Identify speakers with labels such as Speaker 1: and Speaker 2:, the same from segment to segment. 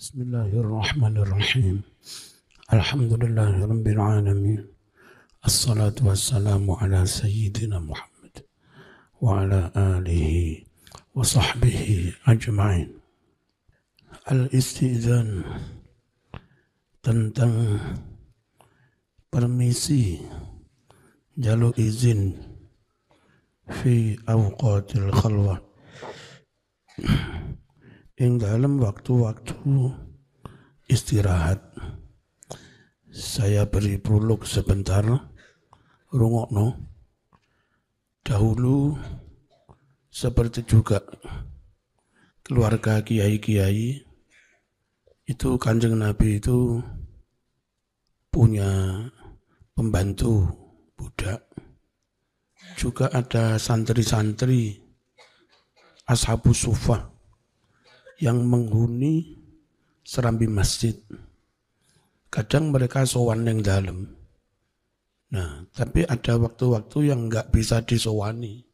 Speaker 1: Bismillahirrahmanirrahim. Alhamdulillahirabbil alamin. Assalatu wassalamu ala sayyidina Muhammad wa ala alihi wa sahbihi ajma'in. Al-istizan tentang permisi jalur izin fi awqatil khalwah ing dalam waktu-waktu istirahat. Saya beri prolog sebentar, rungokno. Dahulu seperti juga keluarga kiai-kiai itu, Kanjeng Nabi itu punya pembantu budak. Juga ada santri-santri Ashabus Suffah yang menghuni serambi masjid. Kadang mereka sowan yang dalam. Nah, tapi ada waktu-waktu yang nggak bisa disowani,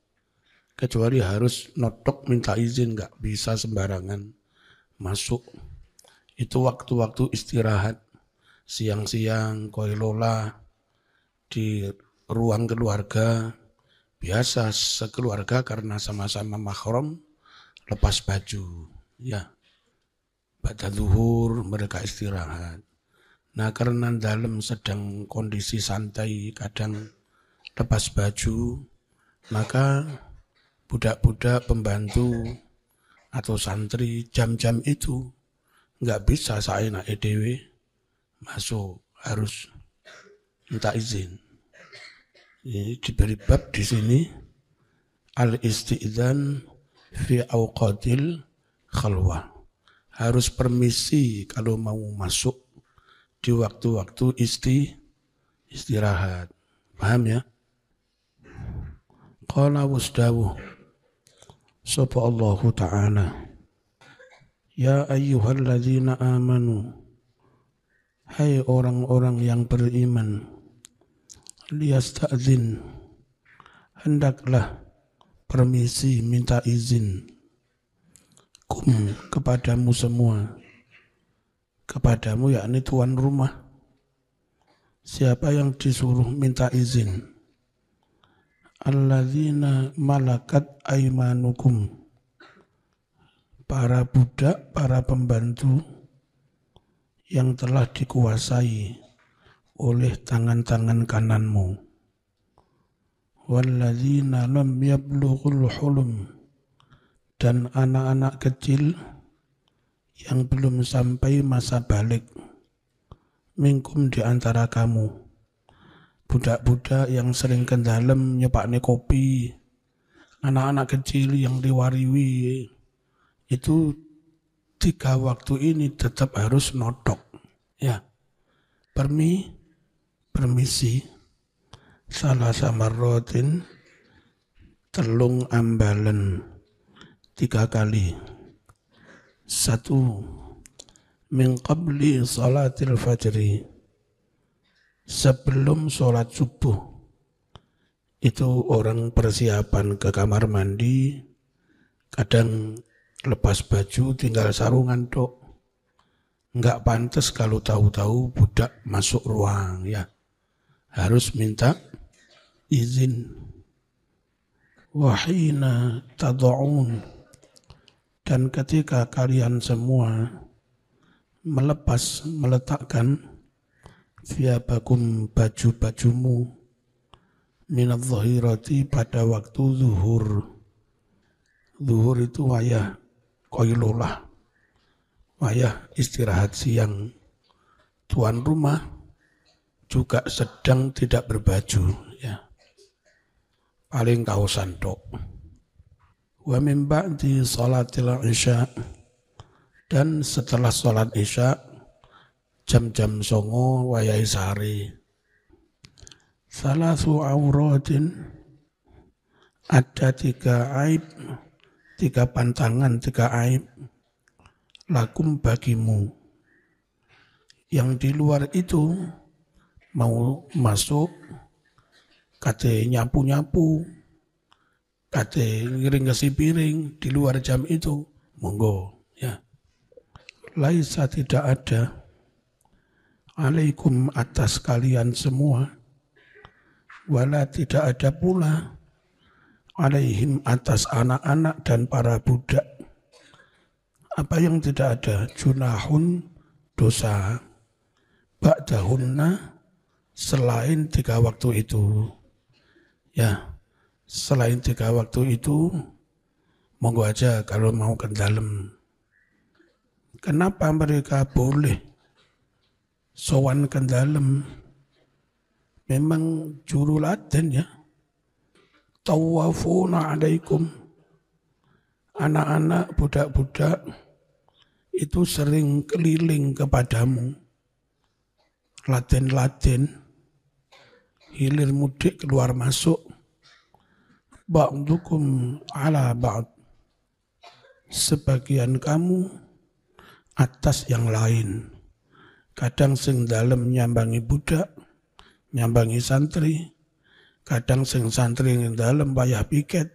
Speaker 1: kecuali harus notok minta izin, nggak bisa sembarangan masuk. Itu waktu-waktu istirahat, siang-siang, koilola di ruang keluarga, biasa sekeluarga karena sama-sama mahram lepas baju. Ya, pada zuhur mereka istirahat. Nah, karena dalam sedang kondisi santai, kadang lepas baju, maka budak-budak pembantu atau santri jam-jam itu nggak bisa saenak EDW masuk, harus minta izin. Ini diberi bab di sini al-istidzan fi awqatil khalwah. Harus permisi kalau mau masuk di waktu-waktu istirahat. Paham ya? Qala wasdawu sapa Allah Ta'ala, ya ayyuhalladzina amanu, hai orang-orang yang beriman, liyasta'zin, hendaklah permisi, minta izin, kepadamu semua, kepadamu yakni tuan rumah. Siapa yang disuruh minta izin? Alladzina malakat aimanukum, para budak, para pembantu yang telah dikuasai oleh tangan-tangan kananmu. Walladzina lam yablughul hulum, dan anak-anak kecil yang belum sampai masa balik. Minkum, di antara kamu. Budak-budak yang sering ke dalam nyepakne kopi, anak-anak kecil yang diwariwi, itu 3 waktu ini tetap harus notok. Ya, permisi, salah samarrotin, telung ambalan, 3 kali. 1, min qabli salatil fajri, sebelum sholat subuh. Itu orang persiapan ke kamar mandi, kadang lepas baju tinggal sarungan tok. Enggak pantas kalau tahu-tahu budak masuk ruang, ya. Harus minta izin. Wahina tad'un, dan ketika kalian semua meletakkan thiyabakum, baju-bajumu, minadh dhahirati, pada waktu zuhur. Zuhur itu wayah qailulah, wayah istirahat siang. Tuan rumah juga sedang tidak berbaju, ya. Paling kaosan tok. Wa min ba'di salatil isya, dan setelah salat isya jam-jam 09.00 wayahe sehari. Salasu auratin, ada 3 aib, 3 pantangan, 3 aib, lakum, bagimu. Yang di luar itu mau masuk kate nyapu-nyapu, kate ngiring ngasih piring di luar jam itu, monggo, ya. laisa tidak ada alaikum atas kalian semua, wala tidak ada pula alaihim atas anak-anak dan para budak. Apa yang tidak ada? Junahun, dosa. Ba'dahunna, selain 3 waktu itu. Ya, selain 3 waktu itu, monggo aja kalau mau ke dalam. Kenapa mereka boleh sowan ke dalam? Memang juruladen ya. Tawafuna alaikum. Anak-anak, budak-budak itu sering keliling kepadamu. Laden-laden, hilir mudik keluar masuk. Ba'dukum ala ba'd. Sebagian kamu atas yang lain. Kadang sing dalem nyambangi budak, nyambangi santri. Kadang sing santri yang dalem payah piket.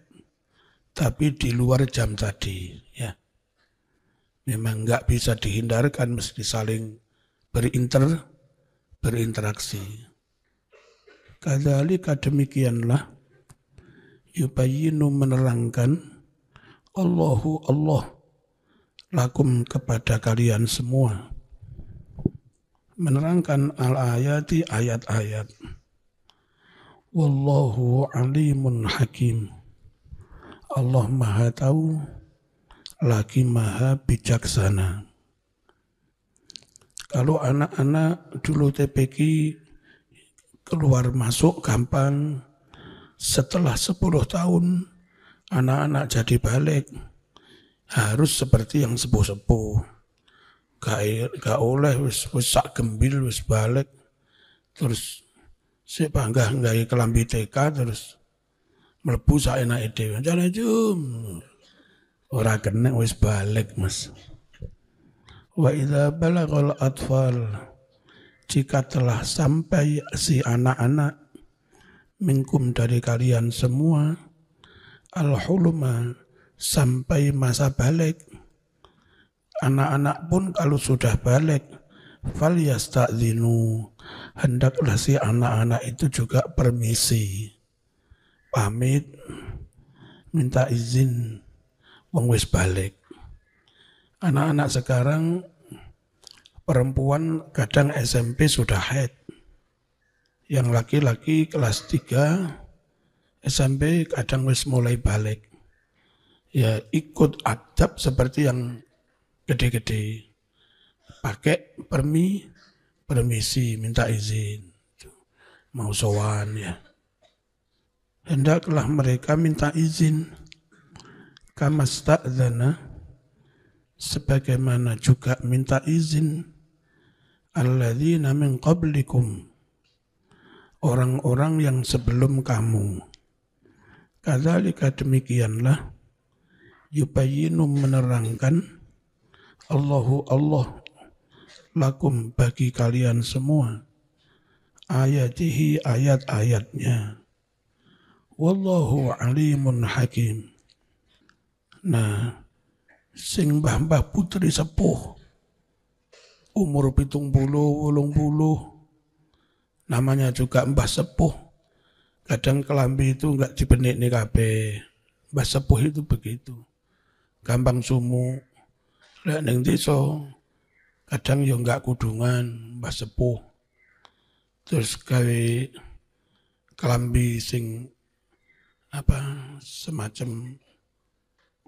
Speaker 1: Tapi di luar jam tadi, ya. Memang nggak bisa dihindarkan, mesti saling berinteraksi. Kadzalika demikianlah yubayyinu menerangkan Allah lakum kepada kalian semua. Menerangkan al-ayati ayat-ayat. Wallahu alimun hakim. Allah Maha Tahu lagi Maha Bijaksana. Kalau anak-anak dulu TPQ keluar masuk gampang, setelah 10 tahun anak-anak jadi balik harus seperti yang sepuh-sepuh. Gak oleh wis sak gembil wis balik terus si panggah nggawe kelambi TK terus mlebu saenake dhewe. Jalanjum. Ora kena wis balik, Mas. Wa idza balagal atfal, jika telah sampai si anak-anak minkum dari kalian semua al-huluma sampai masa balik. Anak-anak pun kalau sudah balik fal yasta'dzinu, hendaklah si anak-anak itu juga permisi. Pamit, minta izin, wong wis balik. Anak-anak sekarang perempuan kadang SMP sudah haid. Yang laki-laki kelas 3 SMP kadang wis mulai balik. Ya ikut adab seperti yang gede-gede. Pakai permisi, minta izin. Mau sowan ya. Hendaklah mereka minta izin. Kama sta'dzana, sebagaimana juga minta izin alladzina min qablikum, orang-orang yang sebelum kamu. Kadzalika demikianlah yubayyinu menerangkan Allah lakum bagi kalian semua ayatihi ayat-ayatnya. Wallahu alimun hakim. Nah, sing mbah-mbah putri sepuh umur 70, 80, namanya juga mbah sepuh. Kadang kelambi itu enggak dibenik nih kabeh. Mbah sepuh itu begitu. Gampang sumu. Lek ning desa kadang yo enggak kudungan, mbah sepuh. Terus gawe kelambi sing semacam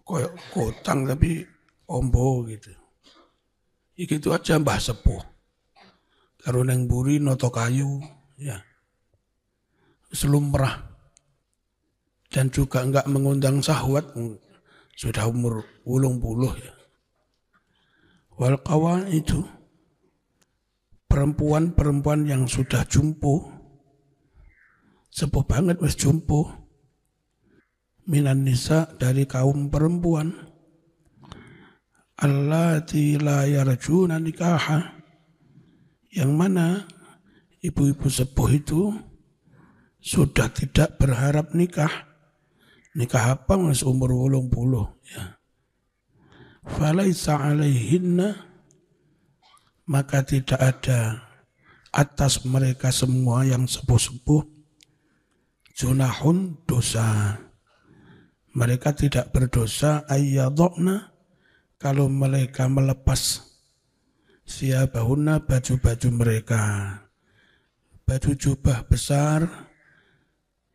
Speaker 1: koyok kotang tapi ombo gitu. Iki itu aja mbah sepuh. Karo neng buri noto kayu, ya. Selumrah. Dan juga enggak mengundang syahwat, sudah umur 80 ya. Wal qawan itu perempuan-perempuan yang sudah jumpo, sepuh banget wis jumpo, minan nisa dari kaum perempuan, allati la yarjuna nikaha, yang mana ibu-ibu sepuh itu sudah tidak berharap nikah. Nikah apa mas umur 80 ya. Falaisa alaihinna, maka tidak ada atas mereka semua yang sepuh-sepuh junahun dosa. Mereka tidak berdosa ayyadokna kalau mereka melepas siyabahunna baju-baju mereka. Baju jubah besar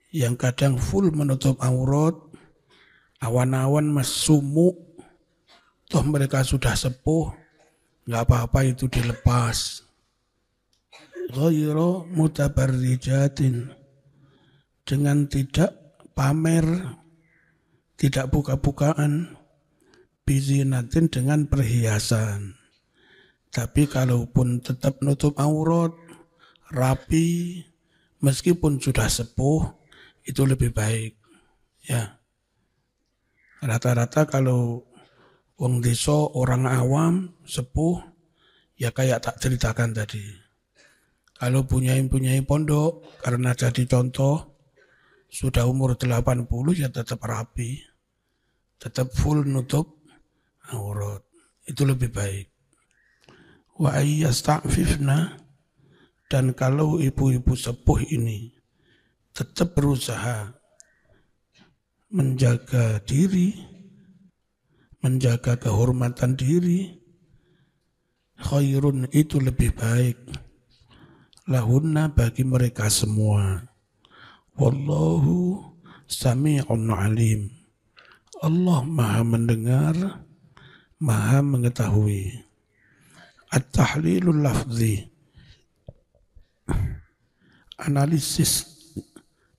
Speaker 1: yang kadang full menutup aurat, awan-awan sumuk, toh mereka sudah sepuh, nggak apa-apa itu dilepas. Ghayra mutabarrijatin, dengan tidak pamer, tidak buka-bukaan, bizinatin dengan perhiasan. Tapi kalaupun tetap nutup aurat, rapi, meskipun sudah sepuh, itu lebih baik. Ya, rata-rata kalau wong desa orang awam sepuh, ya kayak tak ceritakan tadi. Kalau punyai pondok, karena jadi contoh, sudah umur 80 ya tetap rapi, tetap full nutup aurat. Itu lebih baik. Wa ayyasta'fifna, dan kalau ibu-ibu sepuh ini tetap berusaha menjaga diri, menjaga kehormatan diri, khairun itu lebih baik. Lahunna bagi mereka semua. Wallahu sami'un alim. Allah maha mendengar, maha mengetahui. At-tahlilul lafzi, analisis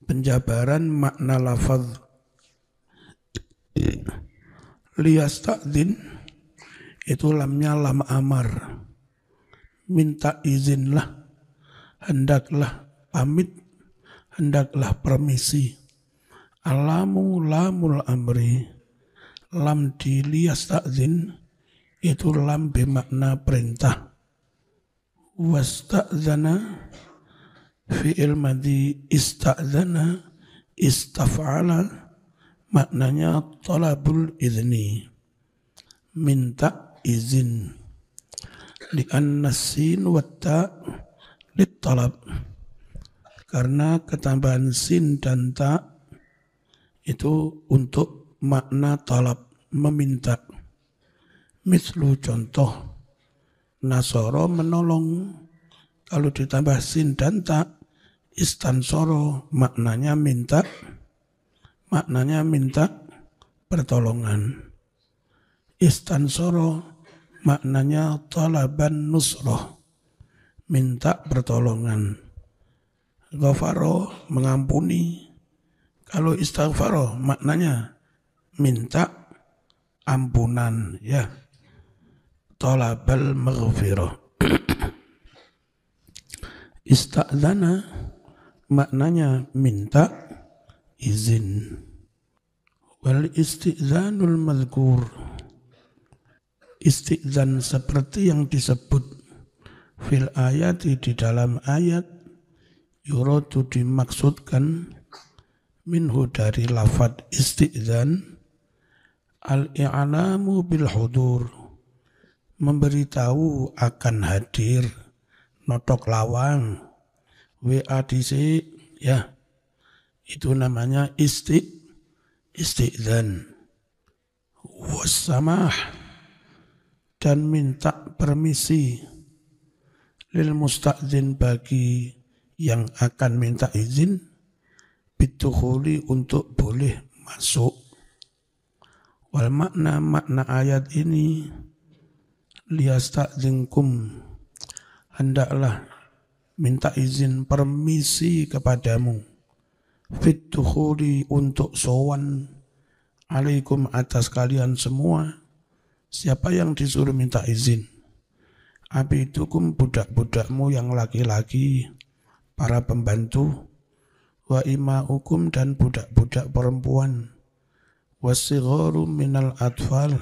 Speaker 1: penjabaran makna lafaz. Liyasta'dzin itu lamnya lam amar, minta izinlah, hendaklah pamit, hendaklah permisi. Alamu lamul amri, lam di liyasta'dzin itu lam bermakna perintah. Wasta'dzana fi'il madhi ista'dzana istaf'ala, maknanya talabul izni, minta izin. Li'anna sin wa ta' littalab, karena ketambahan sin dan ta' itu untuk makna talab, meminta. Mislu contoh, nasoro menolong, kalau ditambah sin dan ta', istansoro maknanya minta pertolongan. Istansoro maknanya talaban nusroh, minta pertolongan. Ghafaro mengampuni. Kalau istighfaro maknanya minta ampunan, ya. Talabal maghfirah. Ista'dzana maknanya minta izin. Wal isti'dzanul madhkur, isti'dzan seperti yang disebut fil ayati di dalam ayat, yuradu dimaksudkan minhu dari lafad isti'dzan al-i'lamu bil hudur, memberitahu akan hadir, notok lawang, WADC, ya, itu namanya isti'dzan. Wassamah, dan minta permisi, lil musta'dzin bagi yang akan minta izin, bitukhuli untuk boleh masuk. Wal makna ayat ini, liyasta'dzinkum, hendaklah minta izin permisi kepadamu, fitukhuli untuk sowan, alaikum atas kalian semua. Siapa yang disuruh minta izin? Abidukum, budak-budakmu yang laki-laki, para pembantu, wa imaukum, dan budak-budak perempuan, wasigharu minal atfal,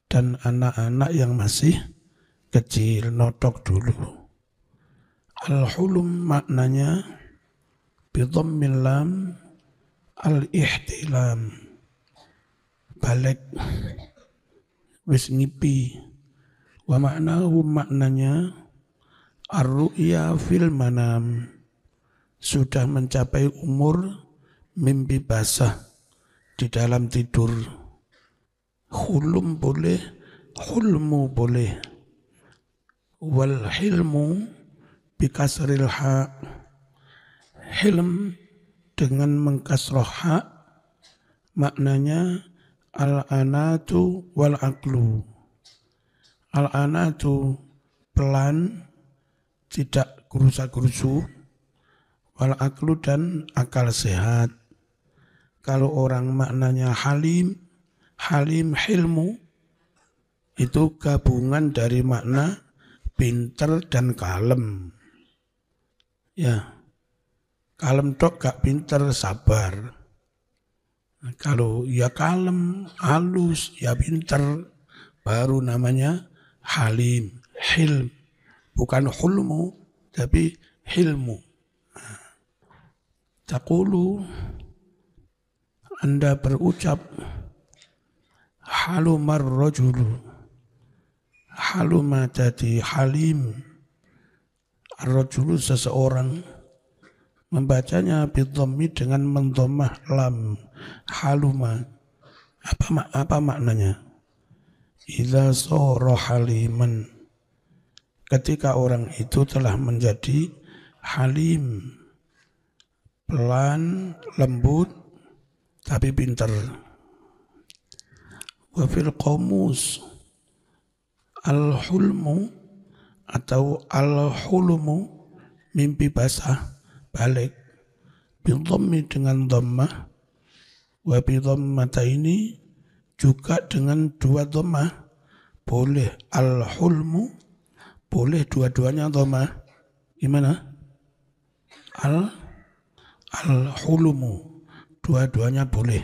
Speaker 1: dan anak-anak yang masih kecil, notok dulu. Al-hulum maknanya bidhammil lam al-ihtilam, balik, wis ngipi. Wa maknahu maknanya ar-ru'ya fil manam, sudah mencapai umur mimpi basah di dalam tidur. Hulum boleh, hulmu boleh. Wal hilmu bikasril ha, hilm dengan mengkasroh ha, maknanya al-anatu wal aqlu. Al-anatu pelan, tidak gerusa-gerusu, wal aqlu dan akal sehat. Kalau orang maknanya halim, halim hilmu, itu gabungan dari makna pinter dan kalem. Ya, kalem tok gak pinter, sabar. Nah, kalau ya kalem, halus, ya pinter, baru namanya halim, hilm. Bukan hulmu, tapi hilmu. Taqulu, Anda berucap, halumar rajulu, haluma jadi halim, ar-rajulu seseorang, membacanya bidhammi dengan mendhammah lam, haluma. Apa maknanya? Idza sara haliman, ketika orang itu telah menjadi halim, pelan, lembut, tapi pintar. Wa fil qamus al-hulmu atau al-hulmu, mimpi basah, balik, bidhammi dengan dhammah, wa bidhammataini juga dengan dua dhammah, boleh al-hulmu, boleh dua-duanya dhammah. Gimana? Al-hulmu, dua-duanya boleh.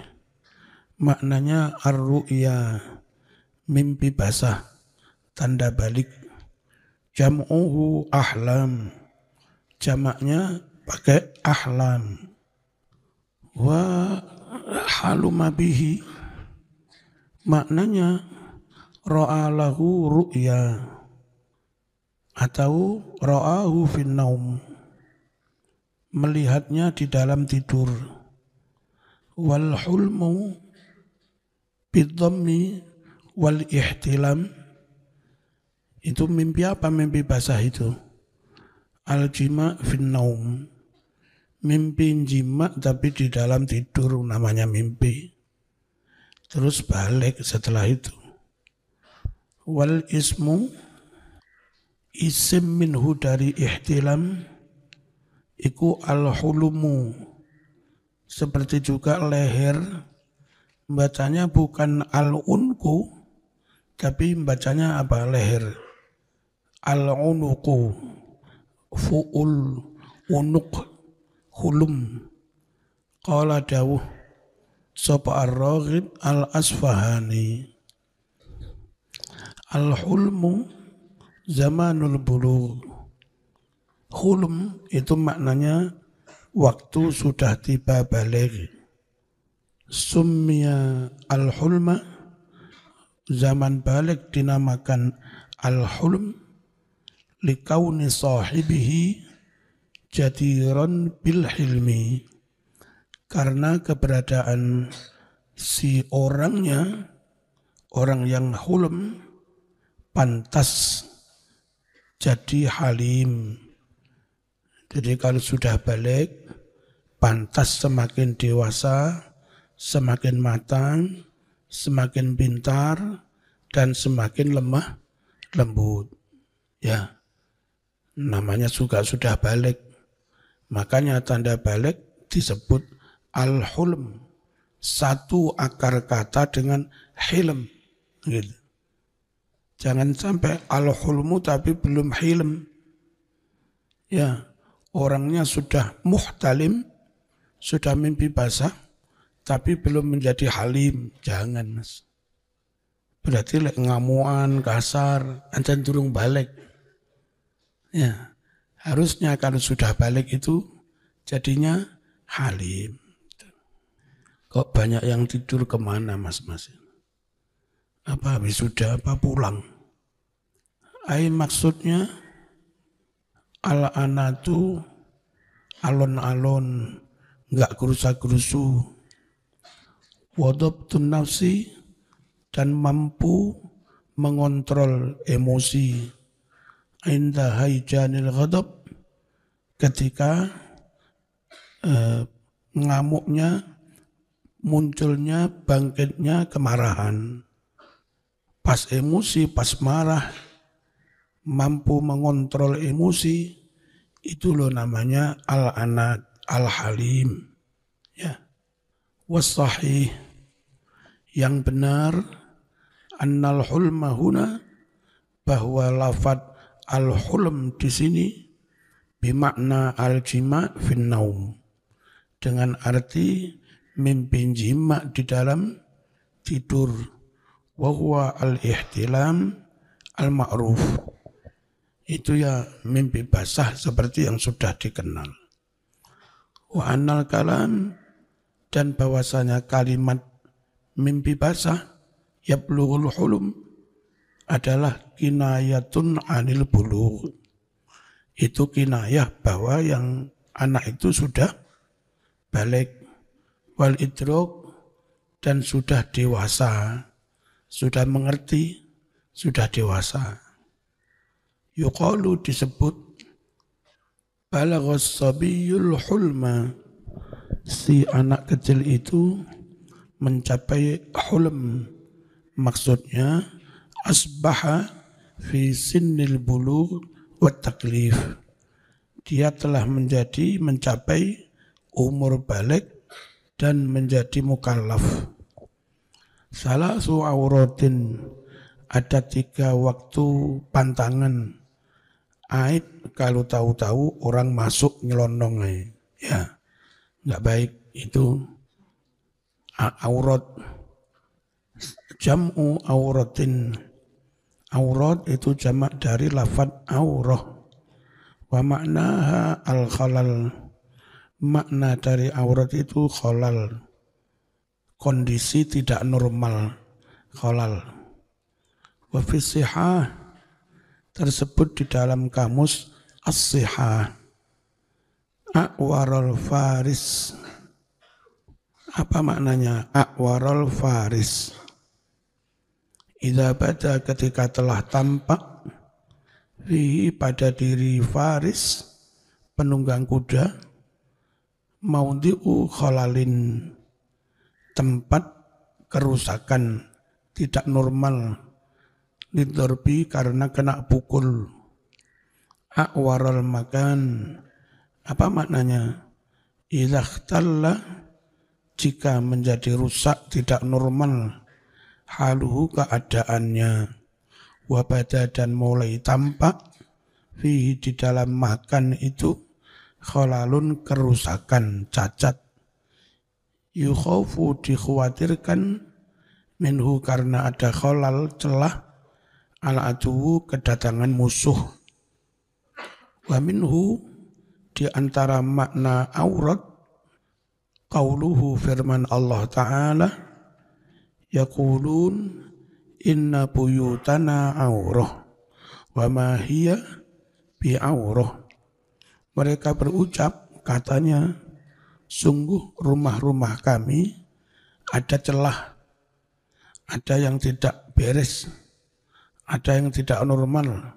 Speaker 1: Maknanya ar-ru'ya, mimpi basah, tanda balik. Jam'uhu ahlam, jamaknya pakai ahlam. Wa haluma bihi, maknanya ra'alahu ru'ya atau ra'ahu fin naum, melihatnya di dalam tidur. Wal hulmu bidhammi wal ihtilam, itu mimpi apa? Mimpi basah itu al-jima' fin naum, mimpi jima tapi di dalam tidur, namanya mimpi. Terus balik setelah itu. Wal ismu, isim minhu dari ihtilam, iku al-hulumu, seperti juga leher, bacanya bukan al-unku, tapi bacanya apa? Leher. Al-unuku, fu'ul, unuk, hulum. Qala dawuh sapa ar-Raghib al-Asfahani, al-hulmu zamanul bulugh. Hulm itu maknanya waktu sudah tiba balik. Summiya al-hulma, zaman balik dinamakan al-hulm, likauni sahibihi jadiran bil hilmi, karena keberadaan si orangnya, orang yang hulm, pantas jadi halim. Jadi kalau sudah balik, pantas semakin dewasa, semakin matang, semakin pintar, dan semakin lemah lembut. Ya, namanya juga sudah balik. Makanya tanda balik disebut al-hulm. Satu akar kata dengan hilm. Gitu. Jangan sampai al-hulmu tapi belum hilm. Ya, orangnya sudah muhtalim, sudah mimpi basah, tapi belum menjadi halim. Jangan, Mas. Berarti ngamuan, kasar, ancen durung balik. Ya, harusnya kalau sudah balik itu jadinya halim. Kok banyak yang tidur kemana, Mas? Apa wisuda, apa pulang? Maksudnya al-anatu alon-alon, enggak gerusa-gerusu. Wadhabtun nafsi, dan mampu mengontrol emosi. Inda haijanil ghadab, ketika ngamuknya, munculnya, bangkitnya kemarahan. Pas emosi, pas marah, mampu mengontrol emosi, itu loh namanya al-anat, al-halim. Ya. Was-sahih, yang benar, annal hulma huna, bahwa lafad al-hulm di sini bimakna al-jima' fin naum, dengan arti mimpi jima' di dalam tidur. Wa huwa al-ihtilam al-ma'ruf, itu ya mimpi basah seperti yang sudah dikenal. Wa annal kalam, dan bahwasanya kalimat mimpi basah yablughul hulum adalah kinayatun anil bulugh. Itu kinayah bahwa yang anak itu sudah balik, wal idrok, dan sudah dewasa, sudah mengerti, sudah dewasa. Yuqalu, disebut balaghas sabiyul hulma, si anak kecil itu mencapai hulm, maksudnya asbaha fi sinnil bulugh wa taklif, dia telah mencapai umur balik dan menjadi mukallaf. Salasu auratin, ada 3 waktu pantangan. Aib kalau tahu-tahu orang masuk nyelonong, ya nggak baik, itu aurat. Jam'u auratin, aurat itu jamak dari lafad aurah. Wa maknaha al-khalal, makna dari aurat itu khalal, kondisi tidak normal, khalal. Wa fi sihah, tersebut di dalam kamus as-sihah, a'warul faris. Apa maknanya a'warul faris? Idza bada, ketika telah tampak, fihi, pada diri faris, penunggang kuda, maudhi'u khalalin, tempat kerusakan tidak normal, lidorbi, karena kena pukul. A'warul makan, apa maknanya? Idza ikhtalla, jika menjadi rusak, tidak normal, haluhu, keadaannya. Wabada, dan mulai tampak, fihi, di dalam makan itu, khalalun, kerusakan, cacat. Yukhawfu, dikhawatirkan, minhu, karena ada khalal, celah, al-aduwu, kedatangan musuh. Wa minhu, di antara makna aurat, qauluhu, firman Allah Ta'ala, yaqulun inna buyutana aurah wa ma hiya bi aurah. Mereka berucap, katanya, sungguh rumah-rumah kami ada celah, ada yang tidak beres, ada yang tidak normal.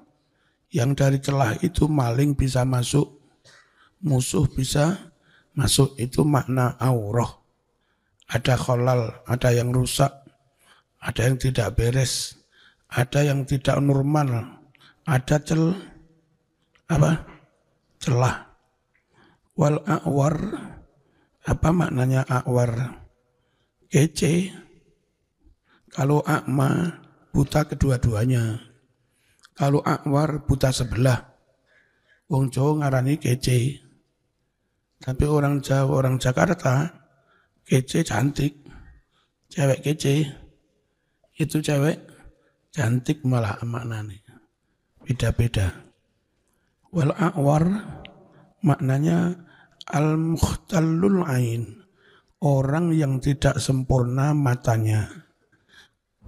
Speaker 1: Yang dari celah itu maling bisa masuk, musuh bisa masuk, itu makna aurah. Ada khalal, ada yang rusak, ada yang tidak beres, ada yang tidak normal, ada celah. Wal a'war, apa maknanya a'war? Kece. Kalau a'ma, buta kedua-duanya. Kalau a'war, buta sebelah. Wong Jawa ngarani kece. Tapi orang Jawa, orang Jakarta, kece cantik. Cewek kece, itu cewek cantik malah maknanya. Beda-beda. Wal a'war, maknanya al-mukhtallul ain, orang yang tidak sempurna matanya.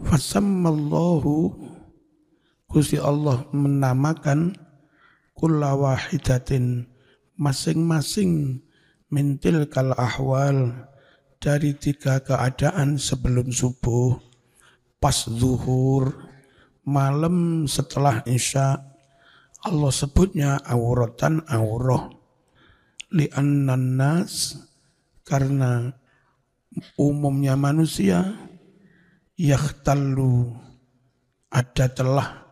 Speaker 1: Fasammallahu Gusti Allah menamakan kulla wahidatin masing-masing mintil kal ahwal dari 3 keadaan sebelum subuh, pas zuhur, malam setelah isya. Allah sebutnya auratan aurah. Li'annan nas, karena umumnya manusia, yakhtallu, ada telah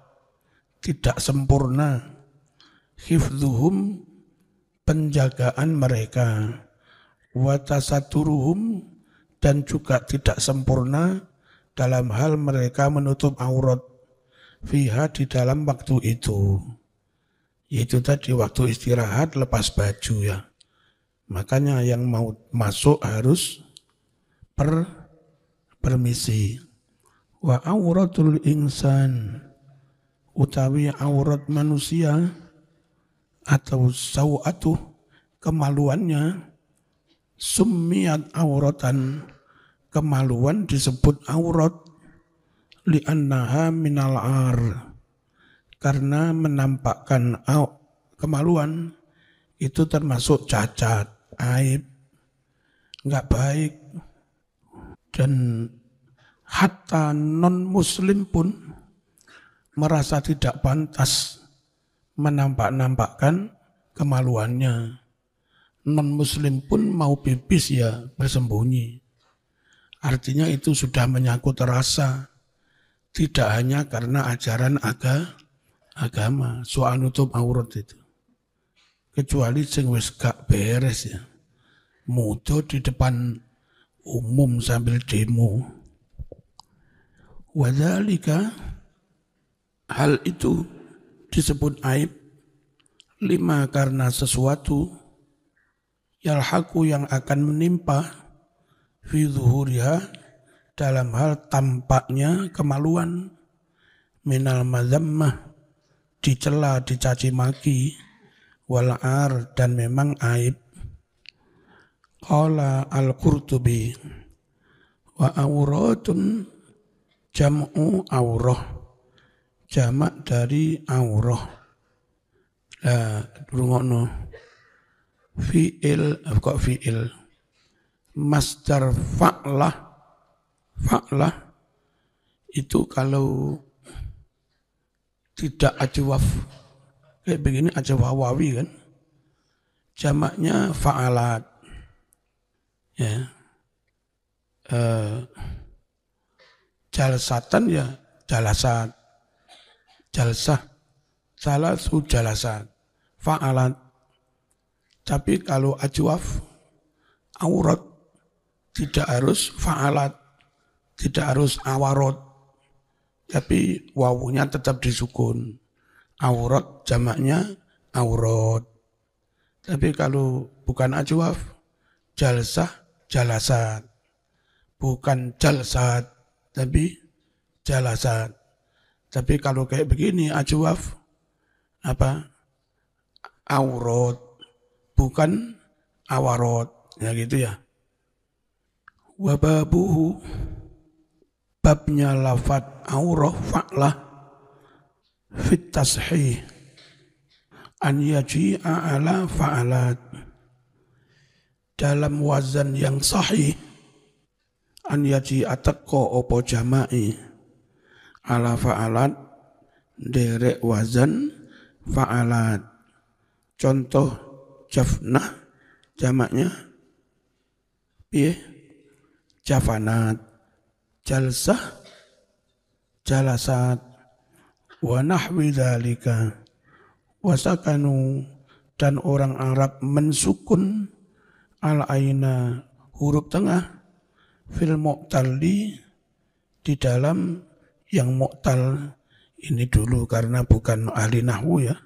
Speaker 1: tidak sempurna, hifdzuhum, penjagaan mereka, wa tasaturuhum, dan juga tidak sempurna dalam hal mereka menutup aurat, fiha, di dalam waktu itu. Yaitu tadi waktu istirahat lepas baju ya. Makanya yang mau masuk harus permisi. Wa auratul insan, utawi aurat manusia atau sawatuh, kemaluannya, summiyat auratan, kemaluan disebut aurat, li'annaha minal ar, karena menampakkan kemaluan itu termasuk cacat, aib, enggak baik. Dan hatta non-muslim pun merasa tidak pantas menampak-nampakkan kemaluannya. Non-muslim pun mau pipis ya bersembunyi. Artinya itu sudah menyangkut rasa. Tidak hanya karena ajaran agama, soal nutup aurat itu. Kecuali sing wis gak beres ya. Mudo di depan umum sambil demo. Wadzalika, hal itu disebut aib, lima, karena sesuatu yalhaqu, yang akan menimpa, fi zuhuriha, dalam hal tampaknya kemaluan, minal mazammah, dicela, dicaci maki, wal ar, dan memang aib. Qala al-Qurtubi, wa auratun jam'u aurah, jamak dari aurah. Lah rungokno, fi'il, kok fi'il, masdar fa'lah, fa'lah itu kalau tidak ajwaf kayak begini, ajwaf wawi kan, jamaknya fa'alat ya. Jalsatan ya jalasat, jalsah, salasu jalasat, fa'alat. Tapi kalau ajwaf, aurat, tidak harus fa'alat, tidak harus awarot, tapi wawunya tetap disukun. Aurat jamaknya aurat. Tapi kalau bukan ajwaf, jalsah, jalasat. Bukan jalsat, tapi jalasat. Tapi kalau kayak begini ajwaf, apa? Aurat, bukan awarot. Ya gitu ya. Wababuhu, babnya lafad aurah fa'lah, fit tashih, an yaji'a ala fa'alat, dalam wazan yang sahih, an yaji'a teko opo jama'i, ala fa'alat, derek wazan fa'alat. Contoh jafnah, jamaknya jafanat, jalsah, jalasat, wa nahwi dzalika, wasakanu, dan orang Arab mensukun al-aina, huruf tengah, fil mu'talli, di dalam yang mu'tal. Ini dulu karena bukan ahli nahwu ya.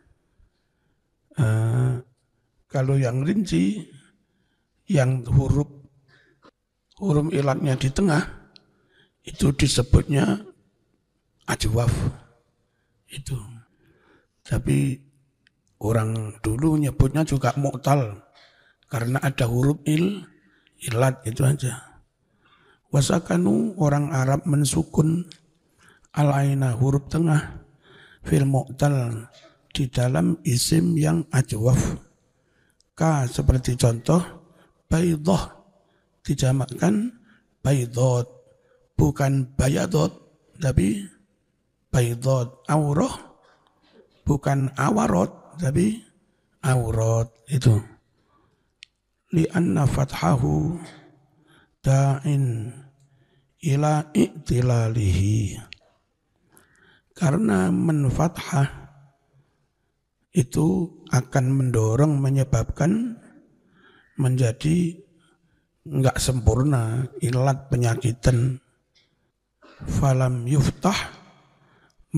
Speaker 1: Kalau yang rinci, yang huruf ilatnya di tengah, itu disebutnya ajwaf. Itu. Tapi orang dulu nyebutnya juga mu'tal, karena ada huruf ilat, itu aja. Wasakanu, orang Arab mensukun al-aina, huruf tengah, fil mu'tal di dalam isim yang ajwaf. Ka seperti contoh baydah dijamakkan baydot, bukan bayadot tapi baydot. Aurah bukan awarot tapi aurat itu. Li'anna fathahu da'in ila i'tilalihi. Karena menfathah itu akan mendorong, menyebabkan menjadi enggak sempurna, ilat penyakitan. Falam yuftah,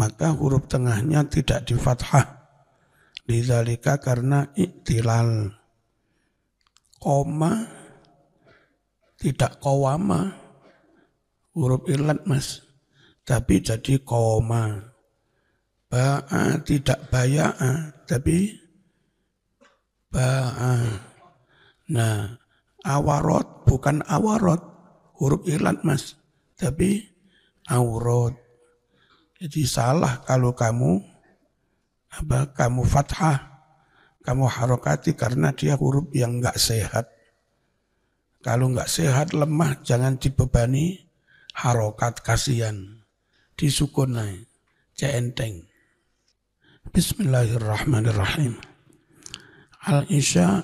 Speaker 1: maka huruf tengahnya tidak difathah. Lidzalika karena iktilal. Koma tidak qawama, huruf ilat mas, tapi jadi koma. Ba'a tidak baya'a, tapi ba'a. Nah, awarot bukan awarot, huruf ilat mas, tapi aurat. Jadi salah kalau kamu fathah, kamu harokati karena dia huruf yang enggak sehat. Kalau enggak sehat, lemah, jangan dibebani harokat, kasihan. Disukunai, ceenteng. Bismillahirrahmanirrahim. Al-Isya,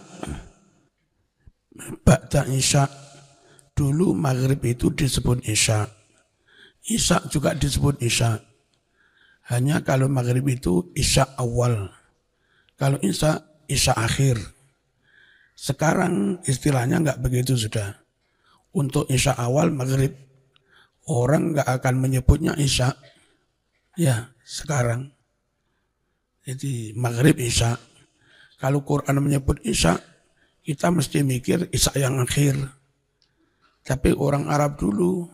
Speaker 1: ba'da Isya. Dulu maghrib itu disebut Isya. Isya juga disebut Isya. Hanya kalau maghrib itu Isya awal. Kalau Isya akhir. Sekarang istilahnya enggak begitu sudah. Untuk Isya awal maghrib, orang enggak akan menyebutnya Isya. Ya, sekarang. Jadi maghrib Isya. Kalau Quran menyebut Isya, kita mesti mikir Isya yang akhir. Tapi orang Arab dulu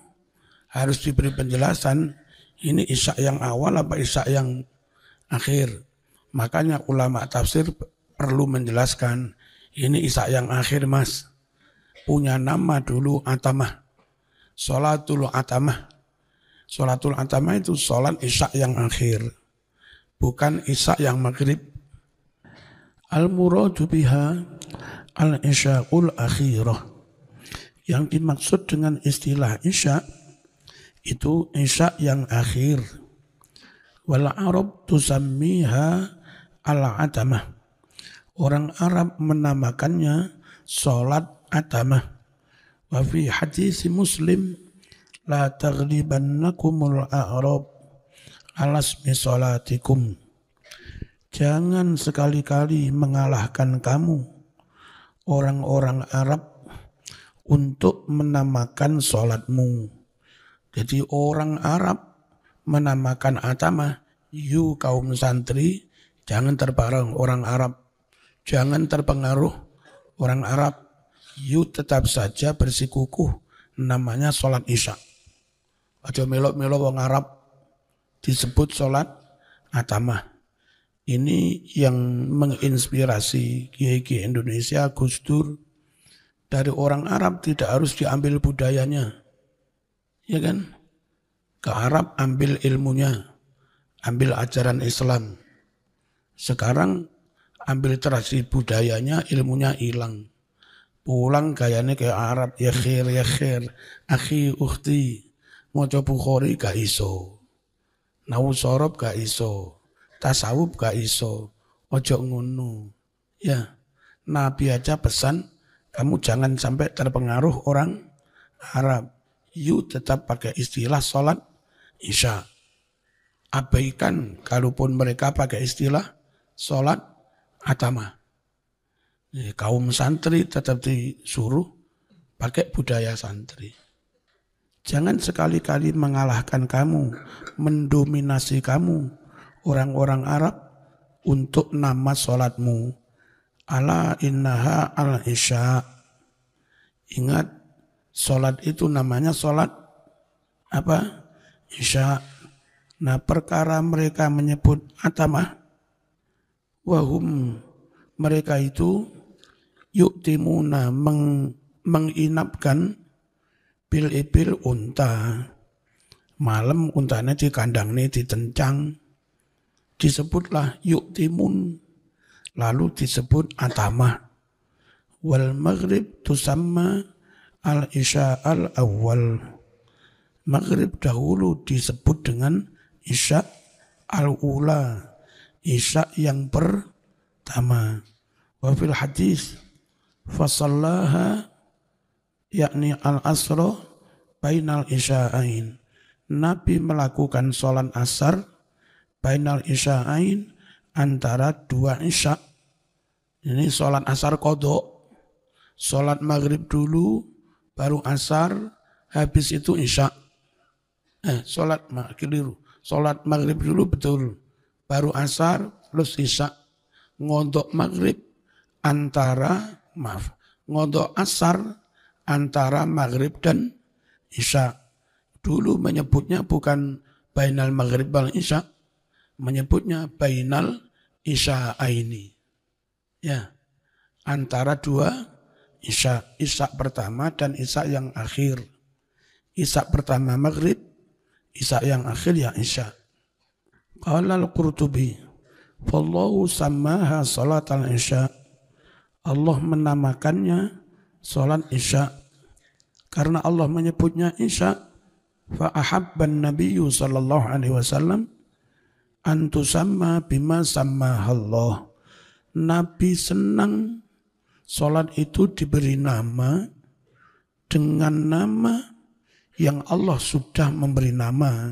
Speaker 1: harus diberi penjelasan, ini Isya yang awal apa Isya yang akhir. Makanya ulama tafsir perlu menjelaskan, ini Isya yang akhir mas. Punya nama dulu Atamah. Sholatul Atamah. Sholatul Atamah itu sholat Isya yang akhir. Bukan Isya yang maghrib. Al-muradu biha al-isya'ul akhirah. Yang dimaksud dengan istilah Isya, itu Isya yang akhir. Wal Arab tusammiha al-atamah. Orang Arab menamakannya sholat atamah. Wa fi hadis Muslim, la taghlibannakumul a'rab alasmi sholatikum. Jangan sekali-kali mengalahkan kamu orang-orang Arab untuk menamakan sholatmu. Jadi orang Arab menamakan atamah, you kaum santri, jangan terpengaruh orang Arab. Jangan terpengaruh orang Arab. You tetap saja bersikukuh, namanya sholat Isya. Aja melok-melok orang Arab disebut sholat atamah. Ini yang menginspirasi kiai-kiai Indonesia, Gus Dur. Dari orang Arab tidak harus diambil budayanya. Ya kan? Ke Arab ambil ilmunya, ambil ajaran Islam. Sekarang ambil tradisi budayanya, ilmunya hilang. Pulang gayanya kayak Arab, ya khair, akhi, ukhti. Moco Bukhari gak iso. Nawu sorob gak iso. Tasawuf gak iso. Ojo ngono. Ya, Nabi aja pesan, kamu jangan sampai terpengaruh orang Arab. You tetap pakai istilah sholat Isya. Abaikan kalaupun mereka pakai istilah sholat atamah. Kaum santri tetap disuruh pakai budaya santri. Jangan sekali-kali mengalahkan kamu, mendominasi kamu, orang-orang Arab untuk nama sholatmu. Ala innaha al-isya. Ingat, sholat itu namanya sholat apa? Isya. Nah, perkara mereka menyebut atamah, wahum, mereka itu yuktimuna, menginapkan bil ibil unta. Malam untanya di kandang ini ditencang. disebutlah yu'timun, lalu disebut atamah. Wal maghrib tusamma al-isya al-awwal. Maghrib dahulu disebut dengan isya al-ula, isya yang pertama. Wa fil hadis fasallaha yakni al-asra bainal isya'ain. Nabi melakukan sholat asar bainal isya'ain, antara dua isya. Ini sholat asar qadha. Sholat maghrib dulu, baru asar, habis itu isya. Sholat maghrib dulu betul, baru asar, terus isya. Ngodok maghrib ngodok asar antara maghrib dan isya. Dulu menyebutnya bukan bainal maghrib wal isya, menyebutnya bainal isya'aini. Ya, antara dua isya, isya pertama dan isya yang akhir. Isya pertama maghrib, isya yang akhir ya isya. Qala al-Qurtubi, fallahu sammaha salatal isya. Allah menamakannya salat isya karena Allah menyebutnya isya. Fa ahabban nabiyyu sallallahu alaihi wasallam an tusamma bima sammaha Allah. Nabi senang salat itu diberi nama dengan nama yang Allah sudah memberi nama.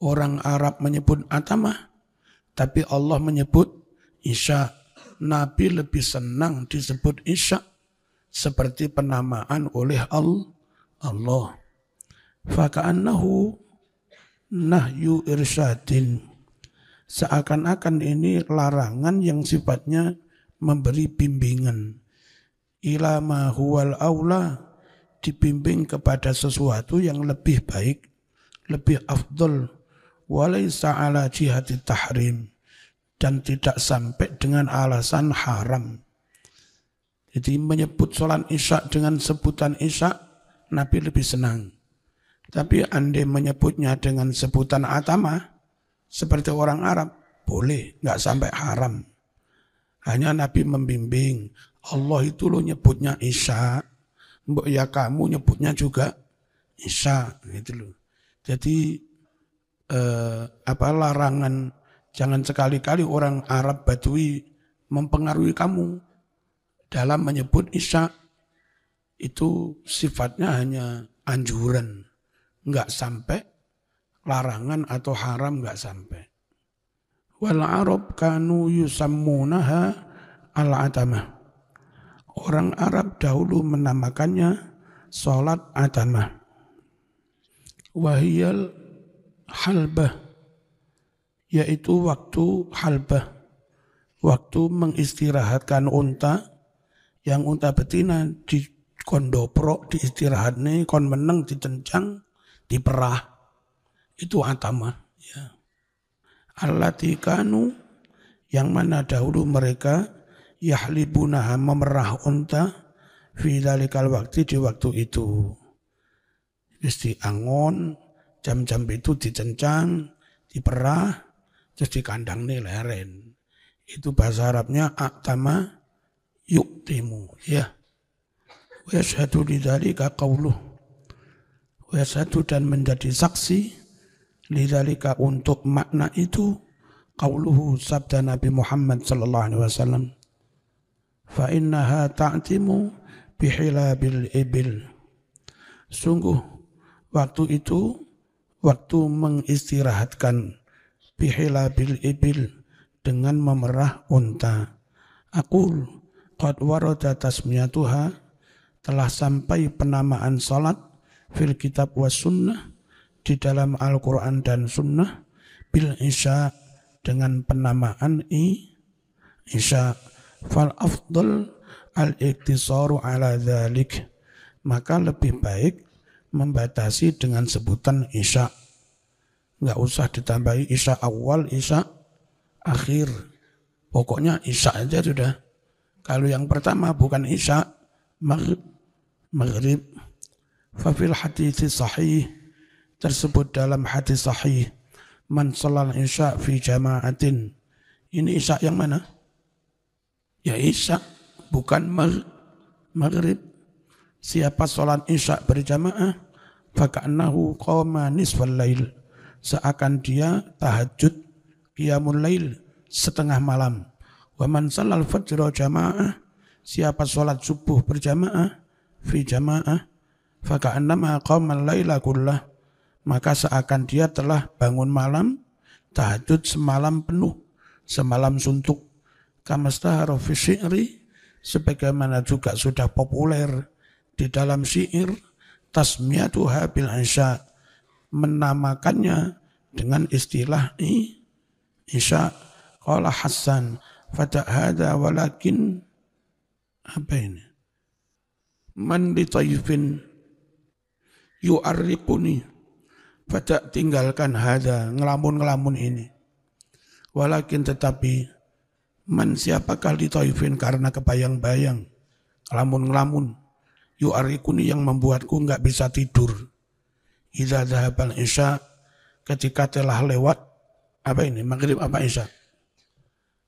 Speaker 1: Orang Arab menyebut atamah, tapi Allah menyebut isya. Nabi lebih senang disebut isya seperti penamaan oleh Allah. Faka'annahu nahyu irsyadin. Seakan-akan ini larangan yang sifatnya memberi bimbingan. Ila ma huwal aula, dibimbing kepada sesuatu yang lebih baik, lebih afdol. Walaysa ala jihati tahrim, dan tidak sampai dengan alasan haram. Jadi menyebut sholat isya dengan sebutan isya, Nabi lebih senang. Tapi andai menyebutnya dengan sebutan atamah, seperti orang Arab, boleh, nggak sampai haram. Hanya Nabi membimbing, Allah itu lo nyebutnya isya, mbok ya kamu nyebutnya juga isya, gitu loh. Jadi larangan, jangan sekali-kali orang Arab Badui mempengaruhi kamu dalam menyebut isya. Itu sifatnya hanya anjuran, enggak sampai larangan atau haram, enggak sampai. Wal Arab kanu yusammunaha al-atamah. Orang Arab dahulu menamakannya salat atamah. Wahiyal halbah, yaitu waktu halbah, waktu mengistirahatkan unta, yang unta betina di kondoprok, diistirahatnya, kon meneng, ditencang, diperah, itu atamah. Ya. Allati kanu, yang mana dahulu mereka yahlibunaha, memerah unta, fi dalikal waktu, di waktu itu. Mesti angon, jam-jam itu ditencang, diperah, terus dikandang nih leren. Itu bahasa Arabnya aktama yu'timu. Ya. Wa yashhadu lidzalika qauluh. Wa yashhadu, dan menjadi saksi lidzalika, untuk makna itu, qauluhu, sabda Nabi Muhammad sallallahu alaihi wasallam. Fa innaha ta'timu bihilabil ibil. Sungguh waktu itu waktu mengistirahatkan bihilabil ibil, dengan memerah unta. Aqul qad warada tasmiyatuha, telah sampai penamaan salat fil kitab was sunnah, di dalam Al-Quran dan sunnah, bil isya, dengan penamaan isya. Fal afdal al-iktisaru ala dhalik, maka lebih baik membatasi dengan sebutan isya. Enggak usah ditambahi isya awal, isya akhir. Pokoknya isya aja sudah. Kalau yang pertama bukan isya, maghrib. Fafil hadits sahih, tersebut dalam hadis sahih, Man sholal isya fi jama'atin. Ini isya yang mana? Ya isya, bukan maghrib. Siapa sholat isya berjamaah, faka'annahu qama nisfal lail. Seakan dia tahajud qiyamul lail setengah malam. Wa man sholal fajr jamaah, siapa sholat subuh berjamaah fi jamaah, faka'annama qama laila kullah. Maka seakan dia telah bangun malam, tahajud semalam penuh, semalam suntuk. Kamastahara fi syi'ri, sebagaimana juga sudah populer di dalam syair, tasmiyatuha bil isya, menamakannya dengan istilah isya. Qala Hasan, fata hada walakin apa ini? Man li taifin yu'arriquni, fata tinggalkan hada, ngelamun-ngelamun ini. Walakin tetapi, man siapakah li taifin karena kebayang-bayang, ngelamun-ngelamun, yu'arriquni yang membuatku enggak bisa tidur. Idza dhahabal isya, ketika telah lewat apa ini? Maghrib apa isya?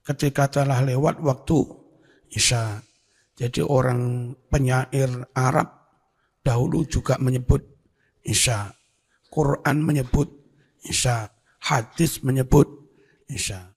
Speaker 1: Ketika telah lewat waktu isya. Jadi orang penyair Arab dahulu juga menyebut isya. Quran menyebut isya. Hadis menyebut isya.